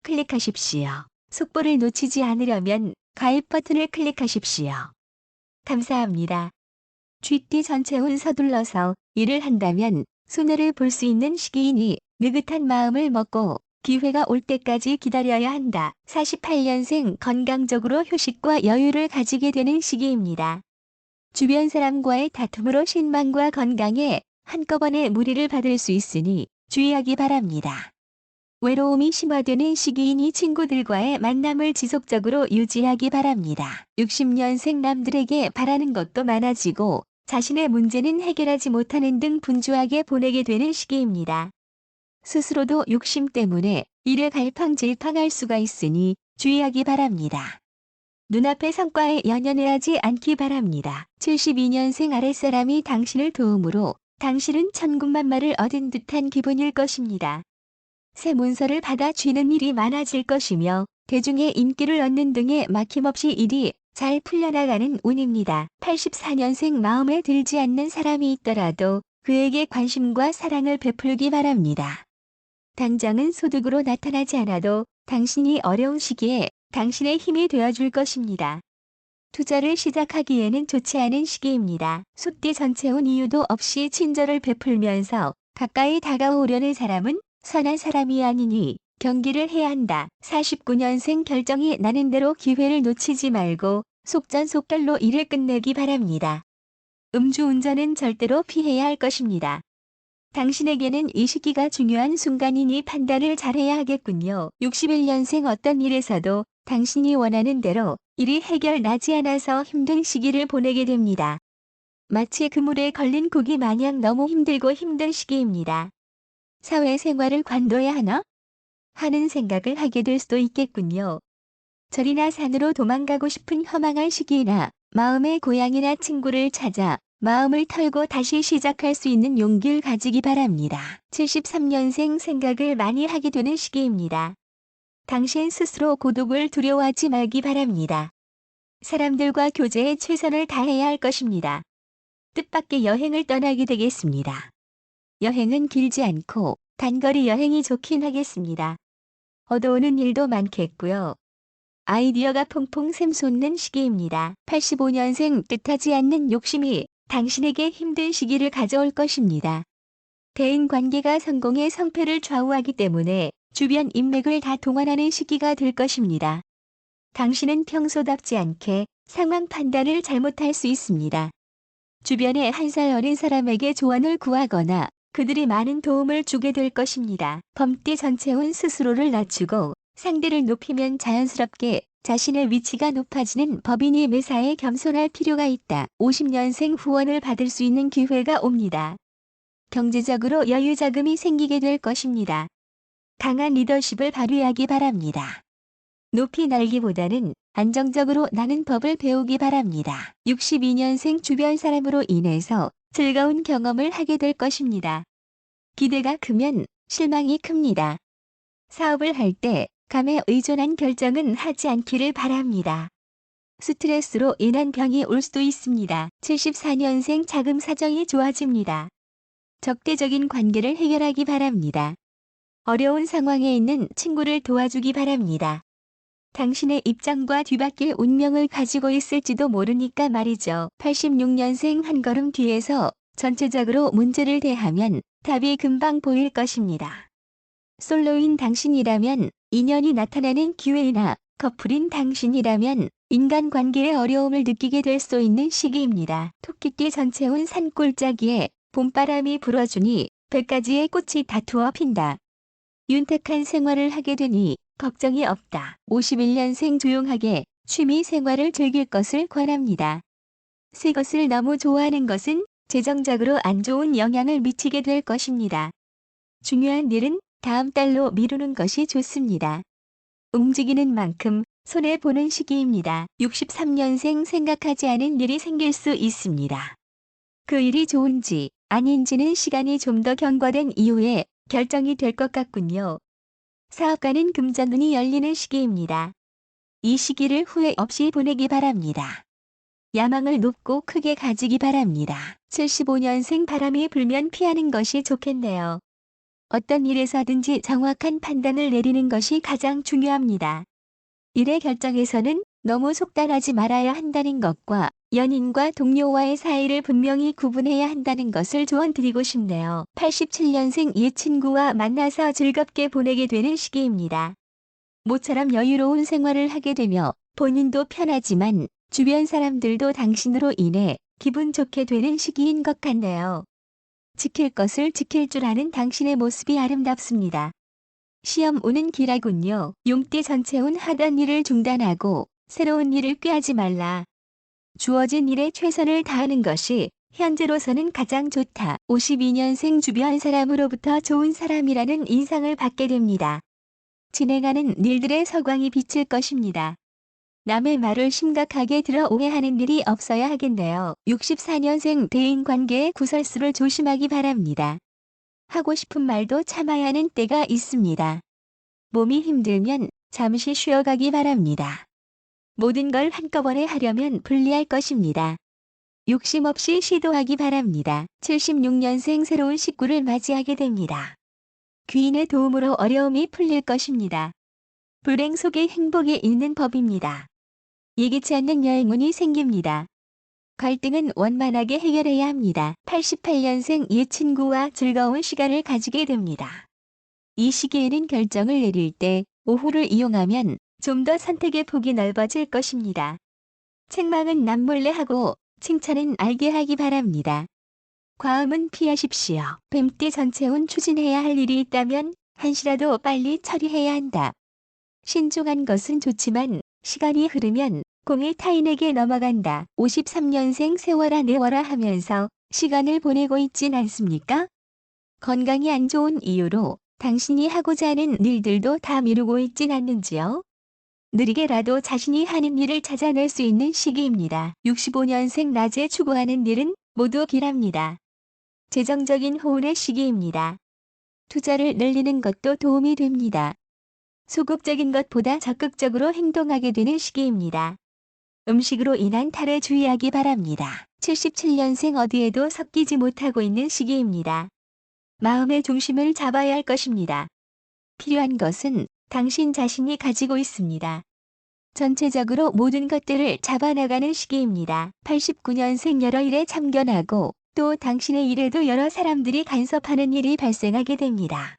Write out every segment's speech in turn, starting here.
클릭하십시오. 속보를 놓치지 않으려면 가입 버튼을 클릭하십시오. 감사합니다. 쥐띠 전체운 서둘러서 일을 한다면 손해를 볼 수 있는 시기이니 느긋한 마음을 먹고 기회가 올 때까지 기다려야 한다. 48년생 건강적으로 휴식과 여유를 가지게 되는 시기입니다. 주변 사람과의 다툼으로 신망과 건강에 한꺼번에 무리를 받을 수 있으니 주의하기 바랍니다. 외로움이 심화되는 시기이니 친구들과의 만남을 지속적으로 유지하기 바랍니다. 60년생 남들에게 바라는 것도 많아지고 자신의 문제는 해결하지 못하는 등 분주하게 보내게 되는 시기입니다. 스스로도 욕심 때문에 일을 갈팡질팡할 수가 있으니 주의하기 바랍니다. 눈앞의 성과에 연연을 하지 않기 바랍니다. 72년생 아랫사람이 당신을 도움으로 당신은 천군만마를 얻은 듯한 기분일 것입니다. 새 문서를 받아 쥐는 일이 많아질 것이며 대중의 인기를 얻는 등의 막힘없이 일이 잘 풀려나가는 운입니다. 84년생 마음에 들지 않는 사람이 있더라도 그에게 관심과 사랑을 베풀기 바랍니다. 당장은 소득으로 나타나지 않아도 당신이 어려운 시기에 당신의 힘이 되어줄 것입니다. 투자를 시작하기에는 좋지 않은 시기입니다. 소띠 전체운 이유도 없이 친절을 베풀면서 가까이 다가오려는 사람은 선한 사람이 아니니 경기를 해야 한다. 49년생 결정이 나는 대로 기회를 놓치지 말고 속전속결로 일을 끝내기 바랍니다. 음주운전은 절대로 피해야 할 것입니다. 당신에게는 이 시기가 중요한 순간이니 판단을 잘해야 하겠군요. 61년생 어떤 일에서도 당신이 원하는 대로 일이 해결나지 않아서 힘든 시기를 보내게 됩니다. 마치 그물에 걸린 고기 마냥 너무 힘들고 힘든 시기입니다. 사회생활을 관둬야 하나? 하는 생각을 하게 될 수도 있겠군요. 절이나 산으로 도망가고 싶은 허망한 시기나 마음의 고향이나 친구를 찾아 마음을 털고 다시 시작할 수 있는 용기를 가지기 바랍니다. 73년생 생각을 많이 하게 되는 시기입니다. 당신 스스로 고독을 두려워하지 말기 바랍니다. 사람들과 교제에 최선을 다해야 할 것입니다. 뜻밖의 여행을 떠나게 되겠습니다. 여행은 길지 않고 단거리 여행이 좋긴 하겠습니다. 얻어오는 일도 많겠고요. 아이디어가 퐁퐁 샘솟는 시기입니다. 85년생 뜻하지 않는 욕심이 당신에게 힘든 시기를 가져올 것입니다. 대인관계가 성공의 성패를 좌우하기 때문에 주변 인맥을 다 동원하는 시기가 될 것입니다. 당신은 평소답지 않게 상황 판단을 잘못할 수 있습니다. 주변의 한 살 어린 사람에게 조언을 구하거나 그들이 많은 도움을 주게 될 것입니다. 범띠 전체운 스스로를 낮추고 상대를 높이면 자연스럽게 자신의 위치가 높아지는 법이니 매사에 겸손할 필요가 있다. 50년생 후원을 받을 수 있는 기회가 옵니다. 경제적으로 여유 자금이 생기게 될 것입니다. 강한 리더십을 발휘하기 바랍니다. 높이 날기보다는 안정적으로 나는 법을 배우기 바랍니다. 62년생 주변 사람으로 인해서 즐거운 경험을 하게 될 것입니다. 기대가 크면 실망이 큽니다. 사업을 할 때 감에 의존한 결정은 하지 않기를 바랍니다. 스트레스로 인한 병이 올 수도 있습니다. 74년생 자금 사정이 좋아집니다. 적대적인 관계를 해결하기 바랍니다. 어려운 상황에 있는 친구를 도와주기 바랍니다. 당신의 입장과 뒤바뀔 운명을 가지고 있을지도 모르니까 말이죠. 86년생 한 걸음 뒤에서 전체적으로 문제를 대하면 답이 금방 보일 것입니다. 솔로인 당신이라면 인연이 나타나는 기회나 커플인 당신이라면 인간관계의 어려움을 느끼게 될 수 있는 시기입니다. 토끼띠 전체운 산골짜기에 봄바람이 불어주니 100가지의 꽃이 다투어 핀다. 윤택한 생활을 하게 되니 걱정이 없다. 51년생 조용하게 취미 생활을 즐길 것을 권합니다. 새 것을 너무 좋아하는 것은 재정적으로 안 좋은 영향을 미치게 될 것입니다. 중요한 일은 다음 달로 미루는 것이 좋습니다. 움직이는 만큼 손해보는 시기입니다. 63년생 생각하지 않은 일이 생길 수 있습니다. 그 일이 좋은지 아닌지는 시간이 좀 더 경과된 이후에 결정이 될 것 같군요. 사업가는 금전운이 열리는 시기입니다. 이 시기를 후회 없이 보내기 바랍니다. 야망을 높고 크게 가지기 바랍니다. 75년생 바람이 불면 피하는 것이 좋겠네요. 어떤 일에서든지 정확한 판단을 내리는 것이 가장 중요합니다. 일의 결정에서는 너무 속단하지 말아야 한다는 것과 연인과 동료와의 사이를 분명히 구분해야 한다는 것을 조언드리고 싶네요. 87년생 옛 친구와 만나서 즐겁게 보내게 되는 시기입니다. 모처럼 여유로운 생활을 하게 되며 본인도 편하지만 주변 사람들도 당신으로 인해 기분 좋게 되는 시기인 것 같네요. 지킬 것을 지킬 줄 아는 당신의 모습이 아름답습니다. 시험 오는 기라군요. 용띠 전체운 하던 일을 중단하고 새로운 일을 꾀하지 말라. 주어진 일에 최선을 다하는 것이 현재로서는 가장 좋다. 52년생 주변 사람으로부터 좋은 사람이라는 인상을 받게 됩니다. 진행하는 일들의 서광이 비칠 것입니다. 남의 말을 심각하게 들어 오해하는 일이 없어야 하겠네요. 64년생 대인관계의 구설수를 조심하기 바랍니다. 하고 싶은 말도 참아야 하는 때가 있습니다. 몸이 힘들면 잠시 쉬어가기 바랍니다. 모든 걸 한꺼번에 하려면 불리할 것입니다. 욕심 없이 시도하기 바랍니다. 76년생 새로운 식구를 맞이하게 됩니다. 귀인의 도움으로 어려움이 풀릴 것입니다. 불행 속에 행복이 있는 법입니다. 예기치 않는 여행운이 생깁니다. 갈등은 원만하게 해결해야 합니다. 88년생 옛 친구와 즐거운 시간을 가지게 됩니다. 이 시기에는 결정을 내릴 때 오후를 이용하면 좀 더 선택의 폭이 넓어질 것입니다. 책망은 남몰래 하고 칭찬은 알게 하기 바랍니다. 과음은 피하십시오. 뱀띠 전체운 추진해야 할 일이 있다면 한시라도 빨리 처리해야 한다. 신중한 것은 좋지만 시간이 흐르면 공이 타인에게 넘어간다. 53년생 세워라 내워라 하면서 시간을 보내고 있진 않습니까? 건강이 안 좋은 이유로 당신이 하고자 하는 일들도 다 미루고 있진 않는지요? 느리게라도 자신이 하는 일을 찾아낼 수 있는 시기입니다. 65년생 낮에 추구하는 일은 모두 길합니다. 재정적인 호운의 시기입니다. 투자를 늘리는 것도 도움이 됩니다. 소극적인 것보다 적극적으로 행동하게 되는 시기입니다. 음식으로 인한 탈에 주의하기 바랍니다. 77년생 어디에도 섞이지 못하고 있는 시기입니다. 마음의 중심을 잡아야 할 것입니다. 필요한 것은 당신 자신이 가지고 있습니다. 전체적으로 모든 것들을 잡아나가는 시기입니다. 89년생 여러 일에 참견하고 또 당신의 일에도 여러 사람들이 간섭하는 일이 발생하게 됩니다.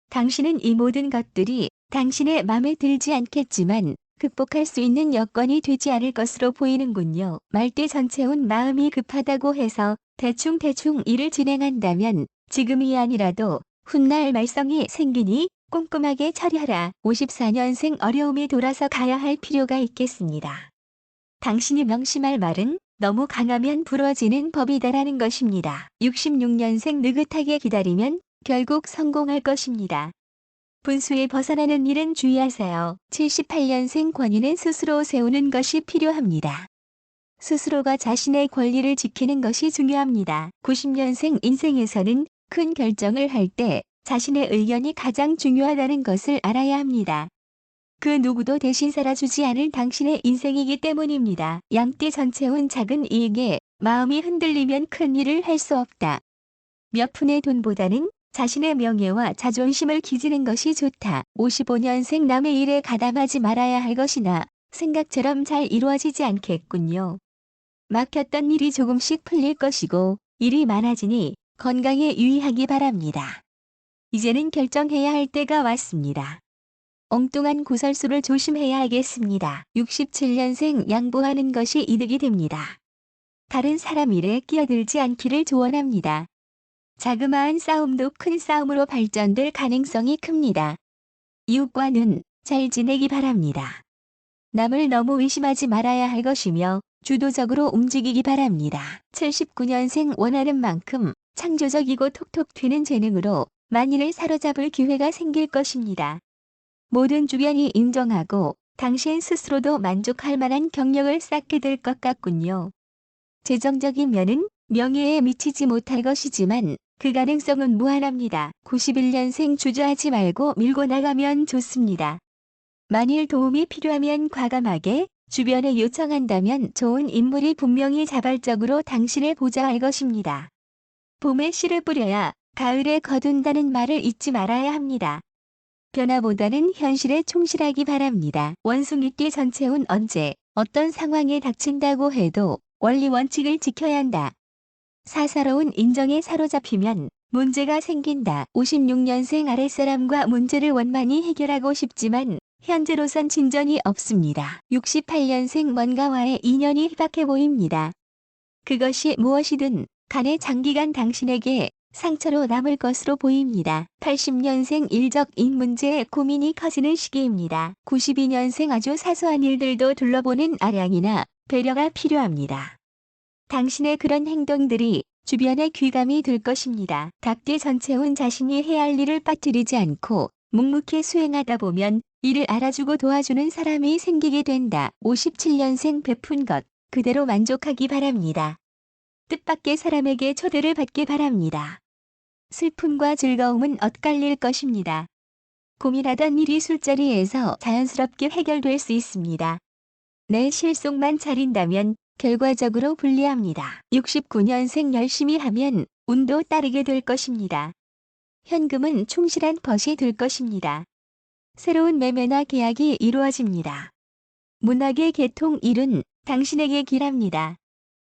당신은 이 모든 것들이 당신의 마음에 들지 않겠지만 극복할 수 있는 여건이 되지 않을 것으로 보이는군요. 말띠 전체운 마음이 급하다고 해서 대충 일을 진행한다면 지금이 아니라도 훗날 말썽이 생기니 꼼꼼하게 처리하라. 54년생 어려움이 돌아서 가야 할 필요가 있겠습니다. 당신이 명심할 말은 너무 강하면 부러지는 법이다라는 것입니다. 66년생 느긋하게 기다리면 결국 성공할 것입니다. 분수에 벗어나는 일은 주의하세요. 78년생 권위는 스스로 세우는 것이 필요합니다. 스스로가 자신의 권리를 지키는 것이 중요합니다. 90년생 인생에서는 큰 결정을 할 때 자신의 의견이 가장 중요하다는 것을 알아야 합니다. 그 누구도 대신 살아주지 않을 당신의 인생이기 때문입니다. 양띠 전체운 작은 이익에 마음이 흔들리면 큰 일을 할 수 없다. 몇 푼의 돈보다는 자신의 명예와 자존심을 기지는 것이 좋다. 55년생 남의 일에 가담하지 말아야 할 것이나 생각처럼 잘 이루어지지 않겠군요. 막혔던 일이 조금씩 풀릴 것이고 일이 많아지니 건강에 유의하기 바랍니다. 이제는 결정해야 할 때가 왔습니다. 엉뚱한 구설수를 조심해야 하겠습니다. 67년생 양보하는 것이 이득이 됩니다. 다른 사람 일에 끼어들지 않기를 조언합니다. 자그마한 싸움도 큰 싸움으로 발전될 가능성이 큽니다. 이웃과는 잘 지내기 바랍니다. 남을 너무 의심하지 말아야 할 것이며 주도적으로 움직이기 바랍니다. 79년생 원하는 만큼 창조적이고 톡톡 튀는 재능으로 만일을 사로잡을 기회가 생길 것입니다. 모든 주변이 인정하고 당신 스스로도 만족할 만한 경력을 쌓게 될 것 같군요. 재정적인 면은 명예에 미치지 못할 것이지만 그 가능성은 무한합니다. 91년생 주저하지 말고 밀고 나가면 좋습니다. 만일 도움이 필요하면 과감하게 주변에 요청한다면 좋은 인물이 분명히 자발적으로 당신을 보좌할 것입니다. 봄에 씨를 뿌려야 가을에 거둔다는 말을 잊지 말아야 합니다. 변화보다는 현실에 충실하기 바랍니다. 원숭이띠 전체운 언제 어떤 상황에 닥친다고 해도 원리 원칙을 지켜야 한다. 사사로운 인정에 사로잡히면 문제가 생긴다. 56년생 아랫사람과 문제를 원만히 해결하고 싶지만 현재로선 진전이 없습니다. 68년생 뭔가와의 인연이 희박해 보입니다. 그것이 무엇이든 간에 장기간 당신에게 상처로 남을 것으로 보입니다. 80년생 일적인 문제에 고민이 커지는 시기입니다. 92년생 아주 사소한 일들도 둘러보는 아량이나 배려가 필요합니다. 당신의 그런 행동들이 주변에 귀감이 될 것입니다. 닭띠 전체운 자신이 해야 할 일을 빠뜨리지 않고 묵묵히 수행하다 보면 이를 알아주고 도와주는 사람이 생기게 된다. 57년생 베푼 것 그대로 만족하기 바랍니다. 뜻밖의 사람에게 초대를 받기 바랍니다. 슬픔과 즐거움은 엇갈릴 것입니다. 고민하던 일이 술자리에서 자연스럽게 해결될 수 있습니다. 내 실속만 차린다면 결과적으로 불리합니다. 69년생 열심히 하면 운도 따르게 될 것입니다. 현금은 충실한 벗이 될 것입니다. 새로운 매매나 계약이 이루어집니다. 문학의 개통 일은 당신에게 길합니다.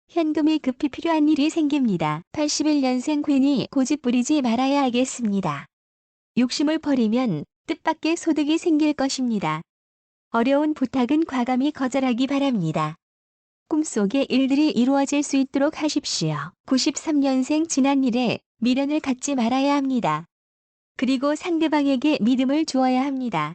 현금이 급히 필요한 일이 생깁니다. 81년생 괜히 고집 부리지 말아야 하겠습니다. 욕심을 버리면 뜻밖의 소득이 생길 것입니다. 어려운 부탁은 과감히 거절하기 바랍니다. 꿈속의 일들이 이루어질 수 있도록 하십시오. 93년생 지난 일에 미련을 갖지 말아야 합니다. 그리고 상대방에게 믿음을 주어야 합니다.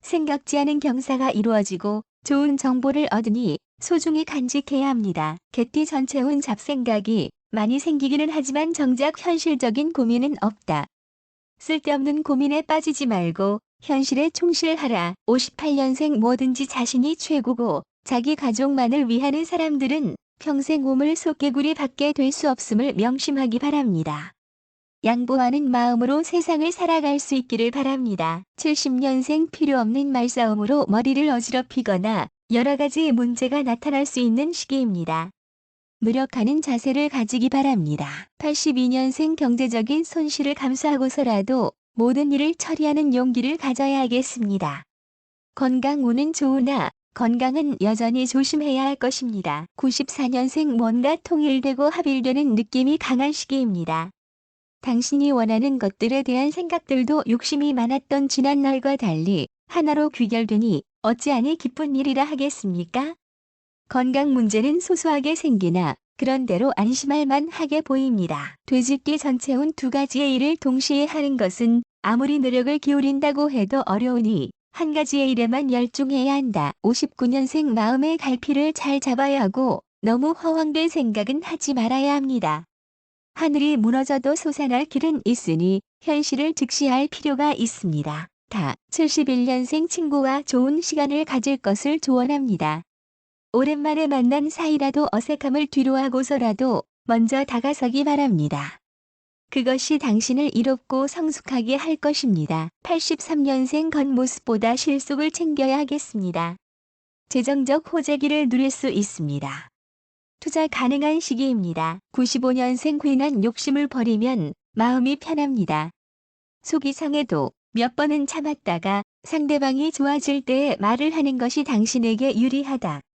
생각지 않은 경사가 이루어지고 좋은 정보를 얻으니 소중히 간직해야 합니다. 개띠 전체운 잡생각이 많이 생기기는 하지만 정작 현실적인 고민은 없다. 쓸데없는 고민에 빠지지 말고 현실에 충실하라. 58년생 뭐든지 자신이 최고고 자기 가족만을 위하는 사람들은 평생 우물 속개구리 밖에 될 수 없음을 명심하기 바랍니다. 양보하는 마음으로 세상을 살아갈 수 있기를 바랍니다. 70년생 필요 없는 말싸움으로 머리를 어지럽히거나 여러 가지 문제가 나타날 수 있는 시기입니다. 노력하는 자세를 가지기 바랍니다. 82년생 경제적인 손실을 감수하고서라도 모든 일을 처리하는 용기를 가져야 하겠습니다. 건강 운은 좋으나 건강은 여전히 조심해야 할 것입니다. 94년생 뭔가 통일되고 합일되는 느낌이 강한 시기입니다. 당신이 원하는 것들에 대한 생각들도 욕심이 많았던 지난날과 달리 하나로 귀결되니 어찌하니 기쁜 일이라 하겠습니까? 건강 문제는 소소하게 생기나 그런대로 안심할 만하게 보입니다. 돼지띠 전체운 두 가지의 일을 동시에 하는 것은 아무리 노력을 기울인다고 해도 어려우니 한 가지의 일에만 열중해야 한다. 59년생 마음의 갈피를 잘 잡아야 하고 너무 허황된 생각은 하지 말아야 합니다. 하늘이 무너져도 솟아날 길은 있으니 현실을 직시할 필요가 있습니다. 다 71년생 친구와 좋은 시간을 가질 것을 조언합니다. 오랜만에 만난 사이라도 어색함을 뒤로하고서라도 먼저 다가서기 바랍니다. 그것이 당신을 이롭고 성숙하게 할 것입니다. 83년생 겉모습보다 실속을 챙겨야 하겠습니다. 재정적 호재기를 누릴 수 있습니다. 투자 가능한 시기입니다. 95년생 괜한 욕심을 버리면 마음이 편합니다. 속이 상해도 몇 번은 참았다가 상대방이 좋아질 때에 말을 하는 것이 당신에게 유리하다.